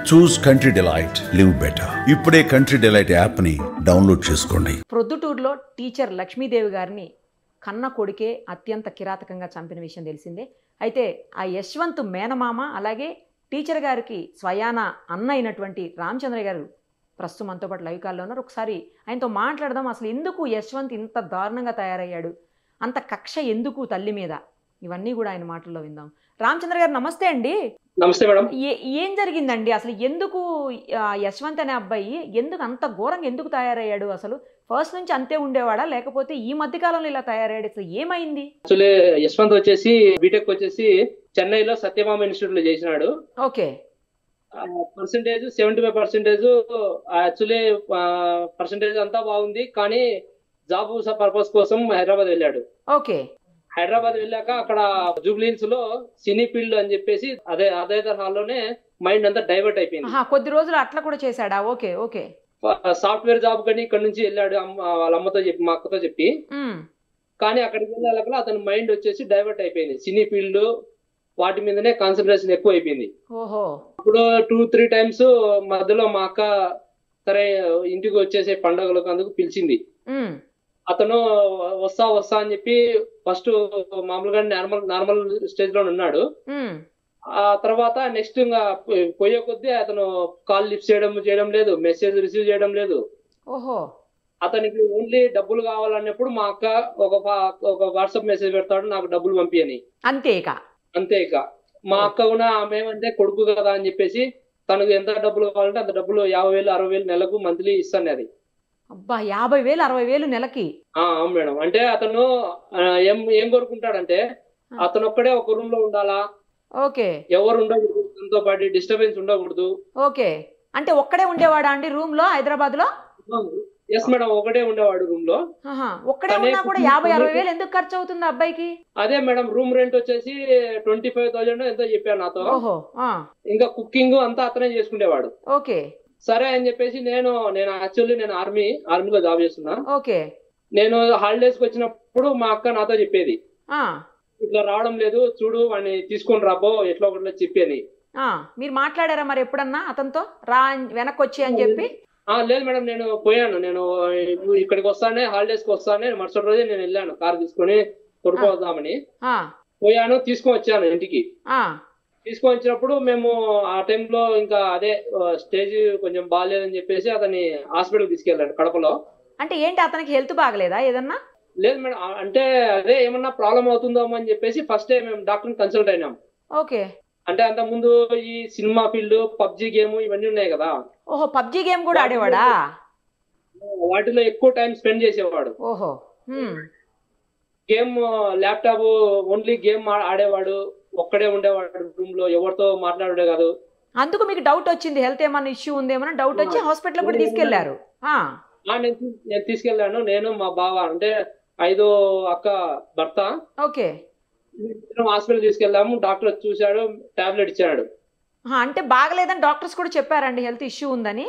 చూస్ country delight, live better. ఇప్పుడే country delight app ని download చేసుకోండి. ప్రొద్దుటూరులో టీచర్ లక్ష్మీదేవి గారిని కన్న కొడుకే అత్యంత కిరాతకంగా చంపిన విషయం తెలిసిందే. అయితే ఆ యశ్వంత్ మేనమామ అలాగే టీచర్ గారికి స్వయాన అన్న అయినటువంటి రామచంద్ర గారు ప్రస్తుతం మనతో పాటు లైవ్ కాల్లో ఉన్నారు. ఒకసారి ఆయనతో మాట్లాడదాం. అసలు ఎందుకు యశ్వంత్ ఇంత దారుణంగా తయారయ్యాడు, అంత కక్ష ఎందుకు తల్లి మీద, ఇవన్నీ కూడా ఆయన మాటల్లో విందాం. రామచంద్ర గారు నమస్తే అండి. నమస్తే మేడం. ఏం జరిగిందండి అసలు? ఎందుకు యశ్వంత్ అనే అబ్బాయి ఎందుకు అంత ఘోరంగా ఎందుకు తయారయ్యాడు? అసలు ఫస్ట్ నుంచి అంతే ఉండేవాడా, లేకపోతే ఈ మధ్య కాలంలో ఇలా తయారయ్యాడు? అసలు ఏమైంది? యాక్చువల్లీ యశ్వంత్ వచ్చేసి బీటెక్ వచ్చేసి చెన్నైలో సత్యభామ ఇన్స్టిట్యూట్ లో చేసినాడు. ఓకే. పర్సెంటేజ్ 75%. యాక్చువల్లీ పర్సెంటేజ్ అంతా బాగుంది, కానీ జాబ్ పర్పస్ కోసం హైదరాబాద్ వెళ్ళాడు. ఓకే. హైదరాబాద్ వెళ్ళాక అక్కడ జూబ్లీహిల్స్ లో సినీ ఫీల్డ్ అని చెప్పేసి అదే తరహాలోనే మైండ్ అంతా డైవర్ట్ అయిపోయింది. కొద్ది రోజులు అట్లా కూడా చేశాడా? Okay okay. సాఫ్ట్వేర్ జాబ్ కానీ ఇక్కడ నుంచి వెళ్ళాడు వాళ్ళ అమ్మతో చెప్పి, మా అక్కతో చెప్పి. కానీ అక్కడికి వెళ్ళాక అతని మైండ్ వచ్చేసి డైవర్ట్ అయిపోయింది. సినీ ఫీల్డ్ వాటి మీదనే కాన్సన్ట్రేషన్ ఎక్కువ అయిపోయింది. ఓహో. ఇప్పుడు 2-3 టైమ్స్ మధ్యలో మా అక్క సరే ఇంటికి వచ్చేసే పండుగలకు అందుకు పిలిచింది. అతను వస్తా అని చెప్పి ఫస్ట్ మామూలుగా నార్మల్ స్టేజ్ లో ఉన్నాడు. ఆ తర్వాత నెక్స్ట్ ఇంకా పోయే కొద్దీ అతను కాల్ లిఫ్ట్ చేయడం లేదు, మెసేజ్ రిసీవ్ చేయడం లేదు. ఓహో. అతనికి ఓన్లీ డబ్బులు కావాలన్నప్పుడు మా అక్క ఒక వాట్సాప్ మెసేజ్ పెడతాడు, నాకు డబ్బులు పంపి అని. అంతే ఇక మా అక్క కూడా ఆమె ఏమంటే కొడుకు కదా అని చెప్పేసి తనకు ఎంత డబ్బులు కావాలంటే అంత డబ్బులు 50,000 60,000 నెలకు మంత్లీ ఇస్తాను. అది అబ్బా, 50,000 60,000 నెలకి? అవును మేడం. అంటే అతను ఏం కోరుకుంటాడంటే అతను ఒక్కడే ఒక రూమ్ లో ఉండాలా. ఓకే. ఎవరు ఉండకూడదు, తనతో పాటు డిస్టర్బెన్స్ ఉండకూడదు. ఓకే. అంటే ఒక్కడే ఉండేవాడా అండి రూమ్ లో హైదరాబాద్ లో? ఎస్ మేడం, ఒకటే ఉండేవాడు రూమ్ లో. ఒక్కడే ఉన్నా కూడా 50,000-60,000 ఎందుకు ఖర్చు అవుతుంది అబ్బాయికి? అదే మేడం, రూమ్ రెంట్ వచ్చేసి 25,000 ఎంతో చెప్పాను నాతో. ఓహో. ఇంకా కుకింగ్ అంతా అతనే చేసుకునేవాడు. ఓకే. సరే అని చెప్పేసి నేను యాక్చువల్లీ నేను ఆర్మీలో జాబ్ చేస్తున్నా. ఓకే. నేను హాలిడేస్ కి వచ్చినప్పుడు మా అక్క నాతో చెప్పేది, ఇట్లా రావడం లేదు చూడు వాడిని తీసుకొని రాబో ఎట్లా ఒకటి చెప్పేది. మీరు మాట్లాడారా మరి ఎప్పుడన్నా అతనితో రా వెనక్కి వచ్చి అని చెప్పి? లేదు మేడం, నేను పోయాను. నేను ఇక్కడికి వస్తానే, హాలిడేస్ కి వస్తానే మరుసటి రోజే నేను వెళ్ళాను కార్ తీసుకొని కొడుకోదామని. పోయాను, తీసుకొని వచ్చాను ఇంటికి. తీసుకొని వచ్చినప్పుడు మేము ఆ టైంలో ఇంకా అదే స్టేజ్ కొంచెం బాగాలేదని చెప్పేసి అతన్ని హాస్పిటల్ తీసుకెళ్ళాడు కడపలో. అంటే ఏంటి, అతనికి హెల్త్ బాగలేదా ఏదన్నా? లేదు మేడం, అంటే అదే ఏమన్నా ప్రాబ్లం అవుతుందో అని చెప్పేసి ఫస్ట్ మేము డాక్టర్ని కన్సల్ట్ అయినాం. ఓకే. అంటే అంత ముందు ఈ సినిమా ఫీల్డ్, పబ్జి గేమ్ ఇవన్నీ ఉన్నాయి కదా. ఓహో, పబ్జి గేమ్ కూడా ఆడేవాడా? వాటిలో ఎక్కువ టైం స్పెండ్ చేసేవాడు. ఓహో. గేమ్ ల్యాప్టాప్ ఓన్లీ గేమ్ ఆడేవాడు, ఒక్కడే ఉండేవాడు రూమ్ లో, ఎవరితో మాట్లాడే కాదు. అందుకు మీకు డౌట్ వచ్చింది, హెల్త్ ఏమన్నా ఇష్యూ ఉందేమో డౌట్ వచ్చి హాస్పిటల్ కూడా తీసుకెళ్లారు? నేను తీసుకెళ్లాను. నేను మా బావ అంటే 5వ అక్క భర్త. ఓకే. హాస్పిటల్ తీసుకెళ్లాము. డాక్టర్ చూశాడు, టాబ్లెట్ ఇచ్చాడు. అంటే బాగలేదని డాక్టర్స్ కూడా చెప్పారండి, హెల్త్ ఇష్యూ ఉందని?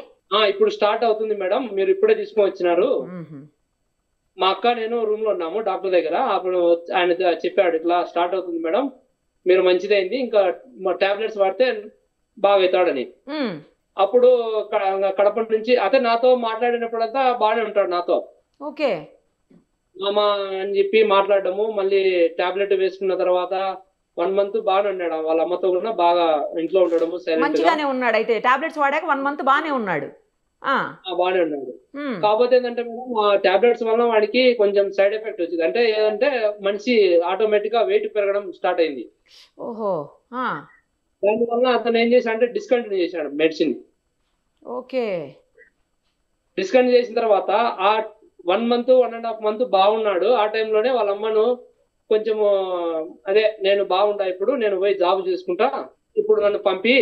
ఇప్పుడు స్టార్ట్ అవుతుంది మేడం, మీరు ఇప్పుడే తీసుకొని వచ్చినారు. మా అక్క నేను రూమ్ లో ఉన్నాము డాక్టర్ దగ్గర. అప్పుడు ఆయన చెప్పాడు, ఇట్లా స్టార్ట్ అవుతుంది మేడం, మీరు మంచిదైంది, ఇంకా టాబ్లెట్స్ వాడితే బాగవుతాడని. అప్పుడు కడప నుంచి అతను నాతో మాట్లాడినప్పుడంతా బాగానే ఉంటాడు నాతో. ఓకే. మామ అని చెప్పి మాట్లాడము. మళ్ళీ టాబ్లెట్ వేసుకున్న తర్వాత 1 మంత్ బాగానే ఉన్నాడు. వాళ్ళ అమ్మతో కూడా బాగా ఇంట్లో ఉండడము, మంచిగానే ఉన్నాడు. అయితే టాబ్లెట్స్ వాడాక 1 మంత్ బాగానే ఉన్నాడు. బాగానే ఉన్నాడు. కాకపోతే ఏంటంటే మేడం, ఆ టాబ్లెట్స్ వల్ల వాడికి కొంచెం సైడ్ ఎఫెక్ట్ వచ్చింది. అంటే ఏదంటే మనిషి ఆటోమేటిక్ గా వెయిట్ పెరగడం స్టార్ట్ అయింది. ఓహో. దానివల్ల అతను ఏం చేశాడు అంటే డిస్కంటిన్యూ చేశాడు మెడిసిన్. ఓకే. డిస్కంటిన్యూ చేసిన తర్వాత ఆ 1 మంత్ 1.5 మంత్ బాగున్నాడు. ఆ టైంలోనే వాళ్ళ అమ్మను కొంచెము అదే నేను బాగుంటా, ఇప్పుడు నేను పోయి జాబ్ చేసుకుంటా, ఇప్పుడు నన్ను పంపి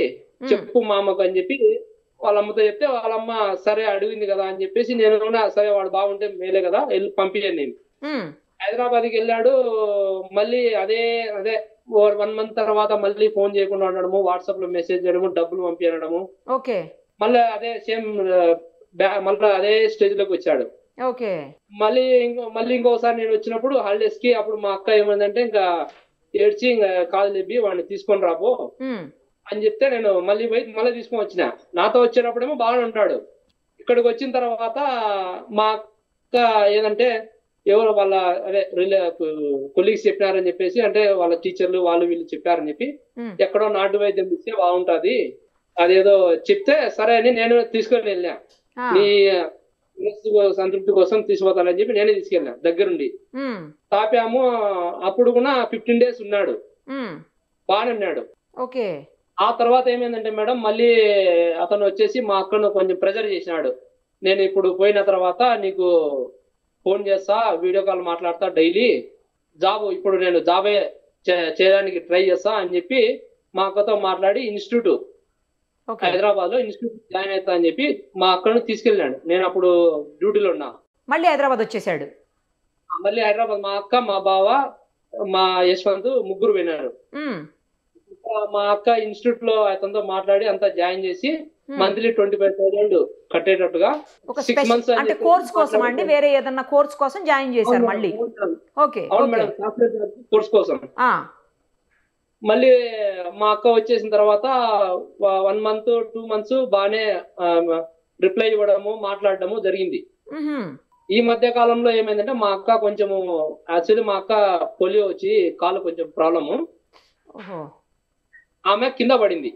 చెప్పు మామకు అని చెప్పి వాళ్ళ అమ్మతో చెప్తే, వాళ్ళ అమ్మ సరే అడిగింది కదా అని చెప్పేసి నేను సరే వాడు బాగుంటే మేలే కదా వెళ్ళి పంపించాను. నేను హైదరాబాద్కి వెళ్ళాడు. మళ్ళీ అదే 1 మంత్ తర్వాత మళ్ళీ ఫోన్ చేయకుండా ఉండడము, వాట్సాప్ లో మెసేజ్ చేయడము, డబ్బులు పంపించడము. ఓకే. మళ్ళీ అదే సేమ్ మళ్ళీ అదే స్టేజ్ లోకి వచ్చాడు. ఓకే. మళ్ళీ ఇంకోసారి నేను వచ్చినప్పుడు హాలిడేస్ కి, అప్పుడు మా అక్క ఏమైందంటే ఇంకా ఏడ్చి ఇంకా కాదు లేపి వాడిని తీసుకొని రాబో, అని చెప్తే నేను మళ్ళీ పోయి మళ్ళీ తీసుకొని వచ్చిన. నాతో వచ్చేటప్పుడేమో బాగానే ఉంటాడు. ఇక్కడికి వచ్చిన తర్వాత మా అక్క ఏదంటే ఎవరు వాళ్ళ అదే కొలీగ్స్ చెప్పినారని చెప్పేసి, అంటే వాళ్ళ టీచర్లు వాళ్ళు వీళ్ళు చెప్పారని చెప్పి ఎక్కడో నాటు వైద్యం ఇస్తే బాగుంటది అదేదో చెప్తే సరే అని నేను తీసుకొని వెళ్ళా. నీ సంతృప్తి కోసం తీసుకుపోతానని చెప్పి నేనే తీసుకెళ్ళా దగ్గరుండి. తాపాము. అప్పుడు కూడా 15 days ఉన్నాడు, బాగానే ఉన్నాడు. ఆ తర్వాత ఏమైందంటే మేడం మళ్ళీ అతను వచ్చేసి మా అక్కను కొంచెం ప్రెజర్ చేసినాడు. నేను ఇప్పుడు పోయిన తర్వాత నీకు ఫోన్ చేస్తా, వీడియో కాల్ మాట్లాడతా డైలీ, జాబ్ ఇప్పుడు నేను జాబే చేయడానికి ట్రై చేస్తా అని చెప్పి మా అక్కతో మాట్లాడి ఇన్స్టిట్యూట్ హైదరాబాద్ లో ఇన్స్టిట్యూట్ జాయిన్ అవుతా అని చెప్పి మా అక్కను తీసుకెళ్ళాడు. నేను అప్పుడు డ్యూటీలో ఉన్నా. మళ్ళీ హైదరాబాద్ వచ్చేసాడు. మళ్ళీ హైదరాబాద్ మా అక్క, మా బావ, మా యశ్వంత్ ముగ్గురు పోయినారు. మా అక్క ఇన్స్టిట్యూట్ లో అతనితో మాట్లాడి అంతా జాయిన్ చేసి మంత్లీ 25,000 కట్టేటట్టుగా 6 months అంటే కోర్స్ కోసం అండి, వేరే ఏదన్నా కోర్స్ కోసం జాయిన్ చేశారు మళ్ళీ? అవును మేడం, కోర్స్ కోసం. మళ్ళీ మా అక్క వచ్చేసిన తర్వాత 1 month 2 months బాగానే రిప్లై ఇవ్వడము మాట్లాడడము జరిగింది. ఈ మధ్య కాలంలో ఏమైందంటే మా అక్క కొంచెము యాక్చువల్లీ మా అక్క పోలియో వచ్చి కాలు కొంచెం ప్రాబ్లము, ఆమె కింద పడింది.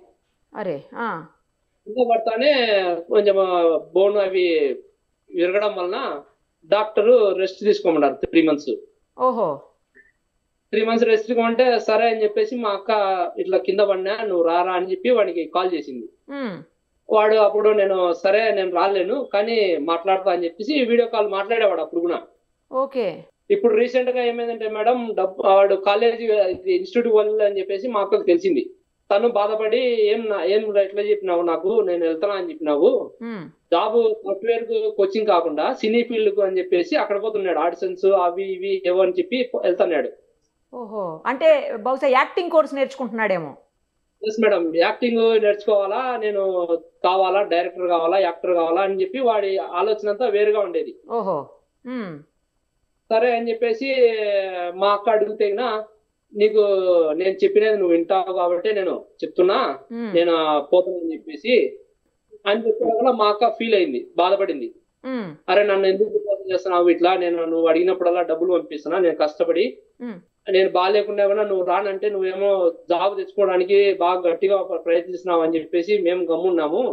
కింద పడతానే కొంచెం బోన్ అవి విరగడం వలన డాక్టర్ రెస్ట్ తీసుకోమన్నారు 3 months. 3 months రెస్ట్ తీసుకోమంటే సరే అని చెప్పేసి మా అక్క ఇట్లా కింద పడినా నువ్వు రారా అని చెప్పి వాడికి కాల్ చేసింది. వాడు అప్పుడు నేను సరే నేను రాలేను కానీ మాట్లాడతా అని చెప్పేసి వీడియో కాల్ మాట్లాడేవాడు అప్పుడు కూడా. ఇప్పుడు రీసెంట్ గా ఏమైందంటే మేడం వాడు కాలేజీ ఇన్స్టిట్యూట్ వాళ్ళు అని చెప్పేసి మా అక్కకు తెలిసింది. తను బాధపడి ఏం ఎట్లా చెప్పినావు నాకు, నేను వెళ్తానా అని చెప్పినావు, జాబ్ సాఫ్ట్వేర్ కోచింగ్ కాకుండా సినీ ఫీల్డ్ కు అని చెప్పేసి అక్కడ పోతున్నాడు, ఆడిషన్స్ అవి ఇవి ఏవో అని చెప్పి వెళ్తున్నాడు. అంటే బహుశా యాక్టింగ్ కోర్స్ నేర్చుకుంటున్నాడేమో. ఎస్ మేడం, యాక్టింగ్ నేర్చుకోవాలా, నేను కావాలా, డైరెక్టర్ కావాలా, యాక్టర్ కావాలా అని చెప్పి వాడి ఆలోచన అంతా వేరుగా ఉండేది. సరే అని చెప్పేసి మా అక్క అడిగితే నీకు నేను చెప్పినది నువ్వు వింటావు కాబట్టి నేను చెప్తున్నా, నేను పోతానని చెప్పేసి అని చెప్పిన మా అక్క ఫీల్ అయింది, బాధపడింది. అరే నన్ను ఎందుకు చేస్తున్నావు ఇట్లా, నేను నువ్వు అడిగినప్పుడల్లా డబ్బులు పంపిస్తున్నా, నేను కష్టపడి నేను బాగాలేకుండా కూడా నువ్వు రానంటే నువ్వేమో జాబ్ తెచ్చుకోవడానికి బాగా గట్టిగా ప్రయత్నిస్తున్నావు అని చెప్పేసి మేము గమ్మున్నాము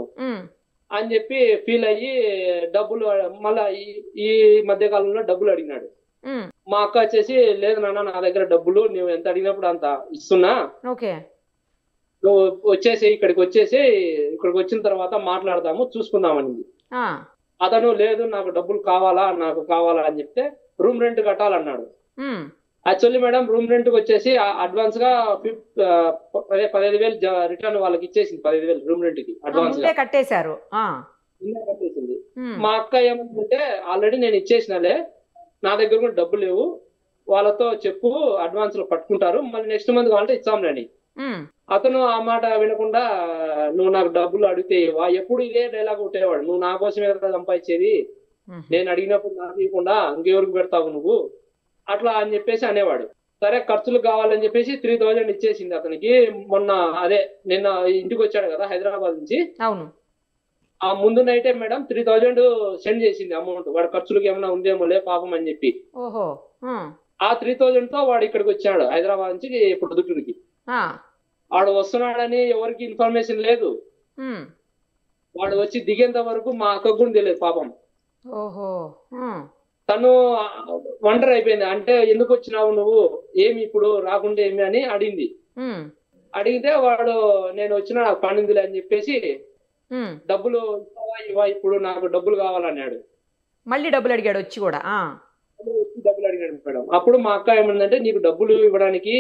అని చెప్పి ఫీల్ అయ్యి డబ్బులు మళ్ళా ఈ మధ్య కాలంలో డబ్బులు అడిగినాడు. మా అక్క వచ్చేసి లేదు నాన్న నా దగ్గర డబ్బులు నువ్వు ఎంత అడిగినప్పుడు అంత ఇస్తున్నా, నువ్వు వచ్చేసి ఇక్కడికి వచ్చిన తర్వాత మాట్లాడదాము చూసుకుందామని. అతను లేదు నాకు డబ్బులు కావాలా అని చెప్తే రూమ్ రెంట్ కట్టాలన్నాడు. యాక్చువల్లీ మేడం రూమ్ రెంట్ వచ్చేసి అడ్వాన్స్ గా 15,000 రిటర్న్ వాళ్ళకి ఇచ్చేసింది. 15,000 రూమ్ రెంట్ కి అడ్వాన్స్ గా కట్టేశారు. మా అక్క ఏమంటే ఆల్రెడీ నేను ఇచ్చేసినాలే, నా దగ్గర కూడా డబ్బులు లేవు, వాళ్ళతో చెప్పు అడ్వాన్స్ లో పట్టుకుంటారు, మళ్ళీ నెక్స్ట్ మంత్ కావాలంటే ఇచ్చాంలేని. అతను ఆ మాట వినకుండా నువ్వు నాకు డబ్బులు అడిగితే ఎప్పుడు ఇదే డైలాగ్ కొట్టేవాడు, నువ్వు నా కోసమే కదా సంపాదించేది, నేను అడిగినప్పుడు నాకు ఇవ్వకుండా ఇంకెవరికి పెడతావు నువ్వు అట్లా అని చెప్పేసి అనేవాడు. సరే ఖర్చులు కావాలని చెప్పేసి 3,000 ఇచ్చేసింది అతనికి. మొన్న అదే నిన్న ఇంటికి వచ్చాడు కదా హైదరాబాద్ నుంచి, ఆ ముందు నైటే మేడం 3,000 సెండ్ చేసింది అమౌంట్, వాడు ఖర్చులకు ఏమైనా ఉందేమో లే పాపం అని చెప్పి. ఆ 3,000 తో వాడు ఇక్కడికి వచ్చాడు హైదరాబాద్ నుంచి ప్రొద్దుటూరుకి. వాడు వస్తున్నాడని ఎవరికి ఇన్ఫర్మేషన్ లేదు, వాడు వచ్చి దిగేంత వరకు మా అక్కకు కూడా తెలియదు పాపం. తను వండర్ అయిపోయింది, అంటే ఎందుకు వచ్చినావు నువ్వు, ఏమి ఇప్పుడు రాకుండా ఏమి అని అడిగింది. అడిగితే వాడు నేను వచ్చినా నాకు పనిందిలే అని చెప్పేసి డబ్బులు ఇవ్వా ఇప్పుడు నాకు డబ్బులు కావాలన్నాడు. మళ్ళీ డబ్బులు అడిగాడు వచ్చి కూడా. డబ్బులు అడిగాడు మేడం. అప్పుడు మా అక్క ఏమందంటే నీకు డబ్బులు ఇవ్వడానికి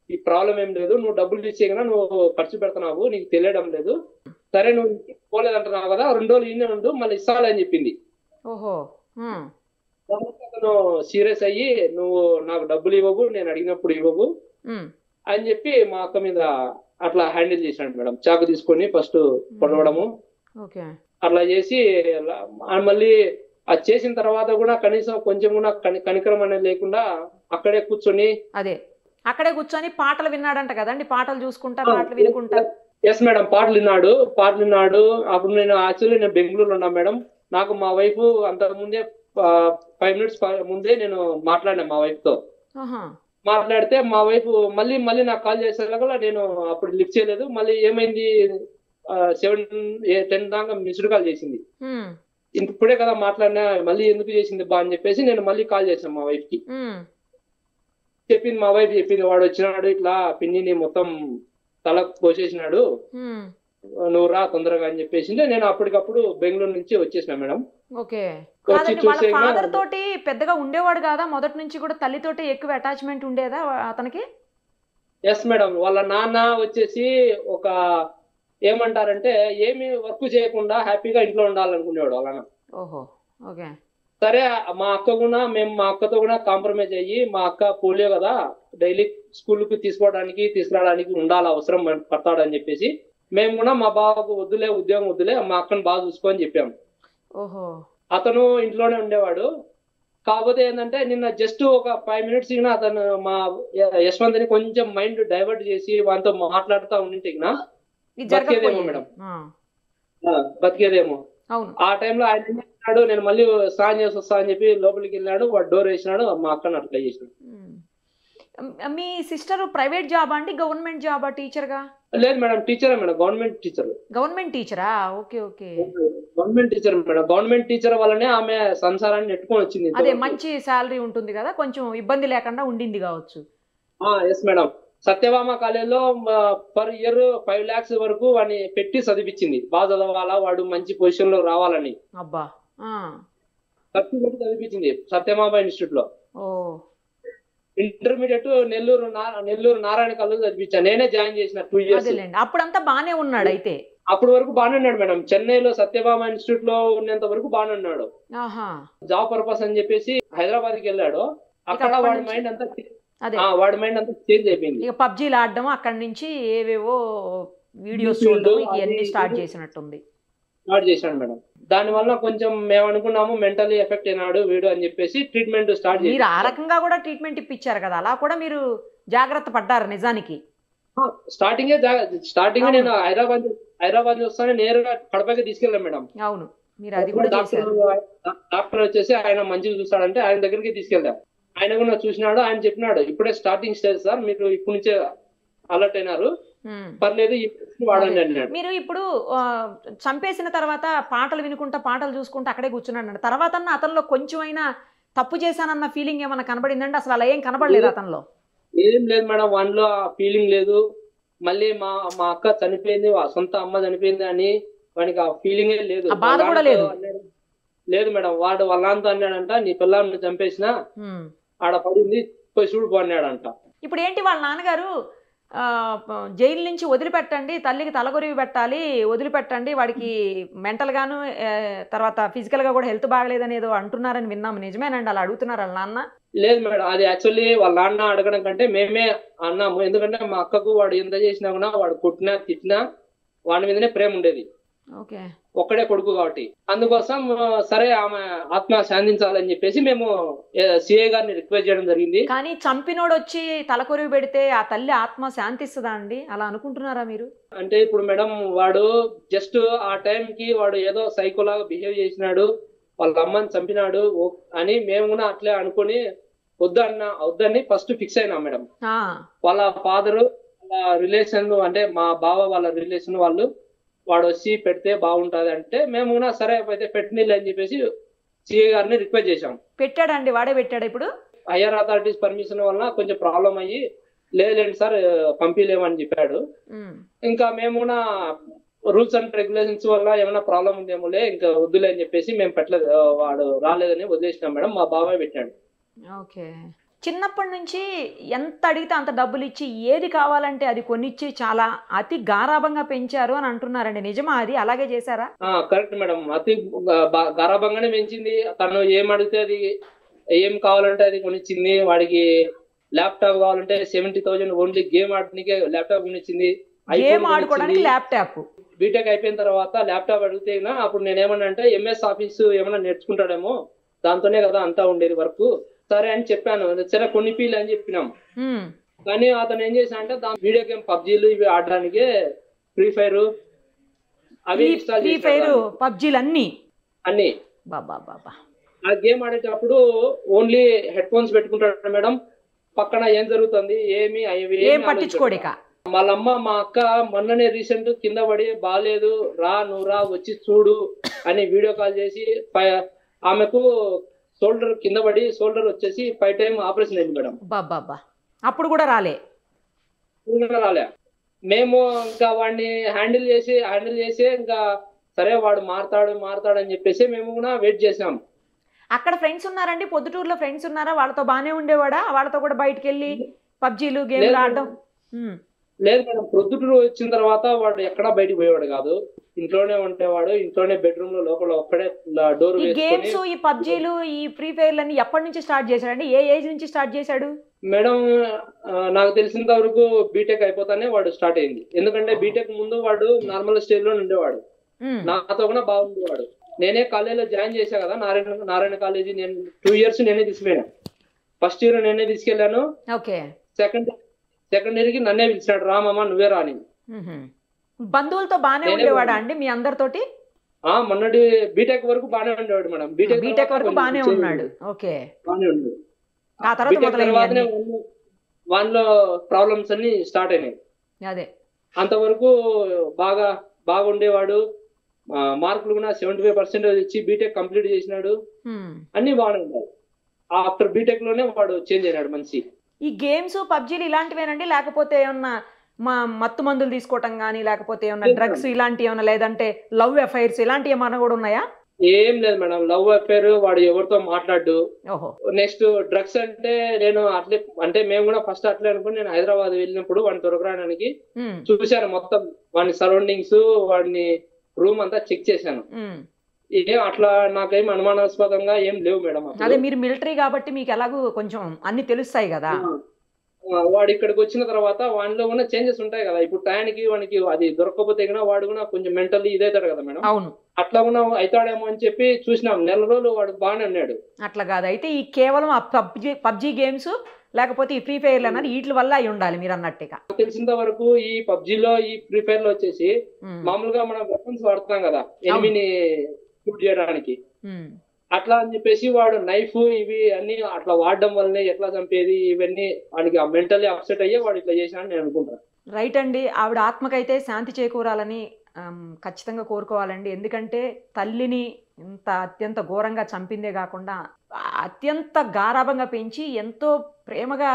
ఈ ప్రాబ్లం ఏం లేదు, నువ్వు డబ్బులు ఇచ్చేయగా నువ్వు ఖర్చు పెడుతున్నావు, నీకు తెలియడం లేదు, సరే నువ్వు పోలేదంటున్నావు కదా 2 రోజులు ఇన్నే ఉండు మళ్ళీ ఇస్తాలని చెప్పింది. అతను సీరియస్ అయ్యి నువ్వు నాకు డబ్బులు ఇవ్వవు, నేను అడిగినప్పుడు ఇవ్వవు అని చెప్పి మా అక్క మీద అట్లా హ్యాండిల్ చేశాడు మేడం. చాకు తీసుకొని ఫస్ట్ పొడవడము అట్లా చేసి మళ్ళీ అది చేసిన తర్వాత కూడా కనీసం కొంచెం కూడా కనికరం అనేది లేకుండా అక్కడే కూర్చొని పాటలు విన్నాడంట కదండి, పాటలు చూసుకుంటా పాటలు వినుకుంటా ఎస్ మేడం, పాటలు విన్నాడు. అప్పుడు నేను యాక్చువల్లీ నేను బెంగళూరులో ఉన్నా మేడం. నాకు మా వైఫ్ అంతకు ముందే 5 minutes ముందే నేను మాట్లాడినా మా వైఫ్ తో. మాట్లాడితే మా వైఫ్ మళ్ళీ నాకు కాల్ చేసేలాగా నేను అప్పుడు లిఫ్ట్ చేయలేదు. మళ్ళీ ఏమైంది 7-10 దాకా మిస్డ్ కాల్ చేసింది. ఇప్పుడే కదా మాట్లాడినా, మళ్ళీ ఎందుకు చేసింది బా అని చెప్పేసి నేను మళ్ళీ కాల్ చేశాను మా వైఫ్ కి. మా వైఫ్ చెప్పింది, వాడు వచ్చినాడు ఇట్లా పిన్నిని మొత్తం తల కోసేసినాడు, నువ్వు రా తొందరగా అని చెప్పేసి నేను అప్పటికప్పుడు బెంగళూరు నుంచి వచ్చేసిన మేడం. ఓకే, వాళ్ళ ఫాదర్ తోటి పెద్దగా ఉండేవాడు కాదా మొదటి నుంచి కూడా? తల్లితోటి ఎక్కువ అటాచ్మెంట్ ఉండేదా అతనికి? ఎస్ మేడం, వాళ్ళ నాన్న వచ్చేసి ఒక ఏమంటారంటే ఏమి వర్క్ చేయకుండా హ్యాపీగా ఇంట్లో ఉండాలనుకునేవాడు వాళ్ళ నాన్న. ఓహో, ఓకే. సరే మా అక్కతో కూడా కాంప్రమైజ్ అయ్యి, మా అక్క పోలియో కదా, డైలీ స్కూల్ కి తీసుకురావడానికి ఉండాలి, అవసరం పడతాడని చెప్పేసి మేము కూడా మా బావకు ఉద్యోగం వద్దులే, మా అక్కను బాగా చూసుకోని చెప్పాము. ఓహో. అతను ఇంట్లోనే ఉండేవాడు. కాకపోతే ఏంటంటే నిన్న జస్ట్ ఒక 5 minutes అతను మా యశ్వంత్ ని కొంచెం మైండ్ డైవర్ట్ చేసి వాటితో మాట్లాడుతూ ఉండింటే బతికేదేమో మేడం, బతికేదేమో. ఆ టైంలో ఆయన ఏం చేసినాడు, నేను మళ్ళీ స్నానం చేసి వస్తా అని చెప్పి లోపలికి వెళ్ళాడు. వాడు డోర్ వేసినాడు, మా అక్కను అట్లా చేసినాడు. మీ సిస్టర్ ప్రైవేట్ జాబ్ అండి, గవర్నమెంట్ జాబా టీచర్ గా? లేదు మేడం, టీచరే మేడం, గవర్నమెంట్ టీచర్. గవర్నమెంట్ టీచరా? Okay okay, government teacher madam. Government teacher వల్లనే ఆమె సంసారాన్ని నెట్టుకొని వచ్చింది. అదే మంచి శాలరీ ఉంటుంది కదా, కొంచెం ఇబ్బంది లేకుండా ఉండింది కావచ్చు. ఎస్ మేడం, సత్యభామ కాలేజీలో పర్ ఇయర్ 5 lakhs వరకు వాడిని పెట్టి చదివించింది. బాగా చదవాలా, వాడు మంచి పొజిషన్ లో రావాలని. అబ్బా, ఖర్చు పెట్టి చదివించింది సత్యభామ ఇన్స్టిట్యూట్ లో. ఇంటర్మీడియట్ నెల్లూరు నారాయణ కాలేజ్ చదివించాను, నేనే జాయిన్ చేసిన 2 years. అప్పుడంతా బానే ఉన్నాడు అయితే? అప్పుడు వరకు బాగానే ఉన్నాడు మేడం. చెన్నైలో సత్యభామ ఇన్స్టిట్యూట్ లో ఉన్నంత వరకు బాగానే ఉన్నాడు. జాబ్ పర్పస్ అని చెప్పేసి హైదరాబాద్ కి వెళ్ళాడు. అక్కడ వాడి మైండ్ అంతా చేంజ్ అయిపోయింది. ఇక పబ్జీలు ఆడడం, అక్కడి నుంచి ఏవేవో వీడియోస్ చూడడం, ఇవన్నీ స్టార్ట్ చేసినట్టుంది. స్టార్ట్ చేశాడు మేడం. దాని వల్ల కొంచెం మేము అనుకున్నాము మెంటల్లీ ఎఫెక్ట్ అయినాడు వీడు అని చెప్పేసి ట్రీట్మెంట్ స్టార్ట్ చేశారు. మీరు ఆ రకంగా కూడా ట్రీట్మెంట్ ఇప్పించారు కదా, అలా కూడా మీరు జాగ్రత్త పడ్డారు నిజానికి? స్టార్టింగ్ నేను హైదరాబాద్ వస్తానే నేరుగా కడపకి తీసుకెళ్ళాను మేడం. అవును, మీరు అది కూడా డాక్టర్ వచ్చేసి ఆయన మంచిగా చూస్తాడంటే ఆయన దగ్గరికి తీసుకెళ్ళాం. ఆయన కూడా చూసినాడు. ఆయన చెప్పినాడు, ఇప్పుడే స్టార్టింగ్ స్టేజ్ సార్, మీరు ఇప్పటి నుంచే అలర్ట్ అయినారు, పర్లేదు వాడండి అన్నాడు. మీరు ఇప్పుడు చంపేసిన తర్వాత పాటలు వినుకుంటా పాటలు చూసుకుంటా అక్కడే కూర్చున్నాడు. తర్వాత అతనిలో కొంచెం అయినా తప్పు చేశానన్న ఫీలింగ్ ఏమన్నా కనబడిందండి? అసలు అలా ఏం కనబడలేదు అతనిలో? ఏం లేదు మేడం, వానిలో ఫీలింగ్ లేదు. మళ్ళీ మా అక్క చనిపోయింది, సొంత అమ్మ చనిపోయింది అని వానికి ఆ ఫీలింగే లేదు. బాధ కూడా లేదు? లేదు మేడం, వాడు వాళ్ళంతా అన్నాడంట, నీ పిల్లల్ని చంపేసిన ఆడ పడింది పోయి చూడు అన్నాడంట. ఇప్పుడు ఏంటి వాళ్ళ నాన్నగారు జైలు నుంచి వదిలిపెట్టండి, తల్లికి తలగొరివి పెట్టాలి, వదిలిపెట్టండి, వాడికి మెంటల్ గాను తర్వాత ఫిజికల్ గా కూడా హెల్త్ బాగలేదని ఏదో అంటున్నారని విన్నాము, నిజమేనండి? అలా అడుగుతున్నారు వాళ్ళ నాన్న? లేదు మేడం, అది యాక్చువల్లీ వాళ్ళ నాన్న అడగడం కంటే మేమే అన్నాము. ఎందుకంటే మా అక్కకు వాడు ఎంత చేసినా కూడా, వాడు కొట్టినా తిట్టినా వాడి మీదనే ప్రేమ ఉండేది. ఒక్కడే కొడుకు కాబట్టి అందుకోసం సరే ఆమె ఆత్మ శాంతించాలని చెప్పేసి మేము సిఐ గారిని రిక్వెస్ట్ చేయడం జరిగింది. కానీ చంపినోడు వచ్చి తలకొరివి పెడితే ఆ తల్లి ఆత్మ శాంతిస్తుందా అండి? అలా అనుకుంటున్నారా మీరు? అంటే ఇప్పుడు మేడం, వాడు జస్ట్ ఆ టైంకి వాడు ఏదో సైకోలాగా బిహేవ్ చేసినాడు, వాళ్ళ అమ్మని చంపినాడు అని మేము కూడా అట్లే అనుకుని వద్దని ఫస్ట్ ఫిక్స్ అయినా మేడం. వాళ్ళ ఫాదరు వాళ్ళ రిలేషన్ అంటే మా బావ వాళ్ళ రిలేషన్ వాడు వచ్చి పెడితే బాగుంటది అంటే మేము కూడా సరే అయితే పెట్టినీళ్ళు అని చెప్పేసి సిఐ గారిని రిక్వెస్ట్ చేశాం. పెట్టాడండి? వాడే పెట్టాడు? ఇప్పుడు హైయర్ అథారిటీస్ పర్మిషన్ వల్ల కొంచెం ప్రాబ్లం అయ్యి లేదండి సార్ పంపిలేమని చెప్పాడు. ఇంకా మేము కూడా రూల్స్ అండ్ రెగ్యులేషన్స్ వల్ల ఏమైనా ప్రాబ్లం ఉందేమోలే, ఇంకా వద్దులే అని చెప్పేసి మేము పెట్టలేదు, వాడు రాలేదని వదిలేసినాం మేడం. మా బాబాయ్ పెట్టాడు. ఓకే. చిన్నప్పటి నుంచి ఎంత అడిగితే అంత డబ్బులు ఇచ్చి ఏది కావాలంటే అది కొనిచ్చి చాలా అతి గారాభంగా పెంచారు అని అంటున్నారండి, నిజమా? అది అలాగే చేశారా? కరెక్ట్ మేడం, అతి గారాభంగానే పెంచింది. తను ఏం అడిగితే అది, ఏం కావాలంటే అది కొనిచ్చింది. వాడికి ల్యాప్టాప్ కావాలంటే 70,000 ఓన్లీ గేమ్ ఆడటానికే ల్యాప్టాప్ కొనిచ్చింది. గేమ్ ఆడుకోవడానికి ల్యాప్టాప్? బీటెక్ అయిపోయిన తర్వాత ల్యాప్టాప్ అడిగితే అప్పుడు నేనేమన్నా అంటే ఎంఎస్ ఆఫీస్ ఏమన్నా నేర్చుకుంటాడేమో, దాంతోనే కదా అంతా ఉండేది వర్క్, సరే అని చెప్పాను. సరే కొన్ని ఫీల్ అని చెప్పినాం. కానీ అతను ఏం చేశా అంటే వీడియో గేమ్ పబ్జీలు ఇవి ఆడడానికే ఫ్రీ ఫైర్ అవి ఇన్స్టాల్ ఫ్రీ ఫైర్ చేశాడు పబ్జీలు అన్నీ. అన్ని. బాబా బాబా. ఆ గేమ్ ఆడేటప్పుడు ఓన్లీ హెడ్ ఫోన్స్ పెట్టుకుంటాడు మేడం. పక్కన ఏం జరుగుతుంది ఏమి అవి ఏం పట్టించుకోడు ఇక. వాళ్ళమ్మ మా అక్క మొన్ననే రీసెంట్ కింద పడి బాగాలేదు నువ్వు రా వచ్చి చూడు అని వీడియో కాల్ చేసి ఆమెకు షోల్డర్ కింద పడి షోల్డర్ వచ్చేసి 5 టైం ఆపరేషన్ అయింది మేడం. బాబా అప్పుడు కూడా రాలే. మేము ఇంకా వాడిని హ్యాండిల్ చేసి ఇంకా సరే వాడు మారతాడు అని చెప్పేసి మేము కూడా వెయిట్ చేసాం. అక్కడ ఫ్రెండ్స్ ఉన్నారండి, పొద్దుటూరులో ఫ్రెండ్స్ ఉన్నారా? వాళ్ళతో బాగానే ఉండేవాడా? వాళ్ళతో కూడా బయటకు వెళ్ళి పబ్జీలు గేమ్లు ఆడడం? లేదు మేడం, ప్రొద్దుటూరు వచ్చిన తర్వాత వాడు ఎక్కడా బయటకు పోయేవాడు కాదు, ఇంట్లోనే ఉండేవాడు. ఇంట్లోనే బెడ్రూమ్ లో లోపల ఒక్కడే డోర్. ఈ గేమ్స్, ఈ పబ్జీలు, ఈ ఫ్రీ ఫైర్లు అన్ని ఎప్పటి నుంచి స్టార్ట్ చేశాడండి? ఏ ఏజ్ నుంచి స్టార్ట్ చేశాడు? మేడం నాకు తెలిసినంత వరకు బీటెక్ అయిపోతానే వాడు స్టార్ట్ అయింది. ఎందుకంటే బీటెక్ ముందు వాడు నార్మల్ స్టేజ్ లో ఉండేవాడు, నాతో కూడా బాగుండేవాడు. నేనే కాలేజీలో జాయిన్ చేశా కదా, నారాయణ కాలేజీ. నేను 2 years నేనే తీసుకెళ్ళాను. ఫస్ట్ ఇయర్ నేనే తీసుకెళ్లాను. సెకండ్ ఇయర్ కి నన్నే పిలిచాడు, రామమ్మ నువ్వే రాని. బంధువులతో బానే ఉండేవాడా అండి మీ అందరితోటి? మొన్నటి బీటెక్ వరకు బానే ఉండేవాడు మేడం. బీటెక్ వరకు బానే ఉన్నాడు. ఓకే, బానే ఉంది. ఆ తర్వాతనే వాళ్ళలో ప్రాబ్లమ్స్ అన్ని స్టార్ట్ అయినాయి. అదే అంతవరకు బాగా ఉండేవాడు. మార్కులు కూడా 75% ఇచ్చి బీటెక్ కంప్లీట్ చేసినాడు. అన్ని బాగానే ఉండాలి. ఆఫ్టర్ బీటెక్ లోనే వాడు చేంజ్ అయినాడు మనిషి. ఈ గేమ్స్ పబ్జీలు ఇలాంటివేనండి, లేకపోతే ఏమన్నా మత్తు మందులు తీసుకోవటం కానీ, లేకపోతే ఏమన్నా డ్రగ్స్ ఇలాంటివి ఏమన్నా, లేదంటే లవ్ అఫైర్స్ ఇలాంటివి ఏమన్నా కూడా ఉన్నాయా? ఏం లేదు మేడం, లవ్ అఫైర్ వాడు ఎవరితో మాట్లాడు. నెక్స్ట్ డ్రగ్స్ అంటే నేను అట్లే అంటే మేము కూడా ఫస్ట్ అట్లే అనుకుని నేను హైదరాబాద్ వెళ్ళినప్పుడు వాడిని దొరకడానికి చూశాను. మొత్తం వాడిని సరౌండింగ్స్, వాడిని రూమ్ అంతా చెక్ చేశాను. అట్లా నాకేం అనుమానాస్పదంగా ఏం లేవు మేడం. అదే మీరు మిలిటరీ కాబట్టి మీకు ఎలాగూ కొంచెం అన్ని తెలుస్తాయి కదా. వాడు ఇక్కడికి వచ్చిన తర్వాత వాడిలో ఉన్న చేంజెస్ ఉంటాయి కదా. ఇప్పుడు టైంకి వానికి అది దొరకకపోతే కూడా వాడు కూడా కొంచెం మెంటల్లీ ఇదవుతాడు కదా మేడం. అవును, అట్లా కూడా అవుతాడేమో అని చెప్పి చూసినాం. 4 రోజులు వాడు బాగానే ఉన్నాడు. అట్లా కాదు అయితే ఈ కేవలం పబ్జీ గేమ్స్ లేకపోతే ఈ ఫ్రీ ఫైర్ అన్నది వీటి వల్ల అయి ఉండాలి మీరు అన్నట్టుగా. తెలిసినంత వరకు ఈ పబ్జీలో ఈ ఫ్రీ ఫైర్ లో వచ్చేసి మామూలుగా మనం వెపన్స్ వాడుతున్నాం కదా ఎనిమిని షూట్ చేయడానికి. అట్లా అని చెప్పేసి వాడు నైఫ్ ఇవి అన్ని అట్లా వాడడం వల్లనే ఎట్లా చంపేది ఇవన్నీ వాడికి మెంటల్లీ అప్సెట్ అయ్యే వాడు ఇట్లా చేశానని నేను అనుకుంటాను. రైట్ అండి, ఆవిడ ఆత్మకైతే శాంతి చేకూరాలని ఖచ్చితంగా కోరుకోవాలండి. ఎందుకంటే తల్లిని ఇంత అత్యంత ఘోరంగా చంపిందే కాకుండా అత్యంత గారాభంగా పెంచి ఎంతో ప్రేమగా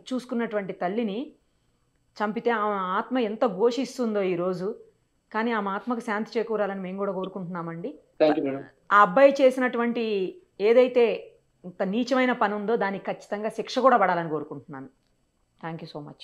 చూసుకున్నటువంటి తల్లిని చంపితే ఆమె ఆత్మ ఎంత ఘోషిస్తుందో ఈరోజు. కానీ ఆమె ఆత్మకు శాంతి చేకూరాలని మేము కూడా కోరుకుంటున్నామండి. ఆ అబ్బాయి చేసినటువంటి ఏదైతే ఇంత నీచమైన పని ఉందో దానికి ఖచ్చితంగా శిక్ష కూడా పడాలని కోరుకుంటున్నాను. Thank you so much.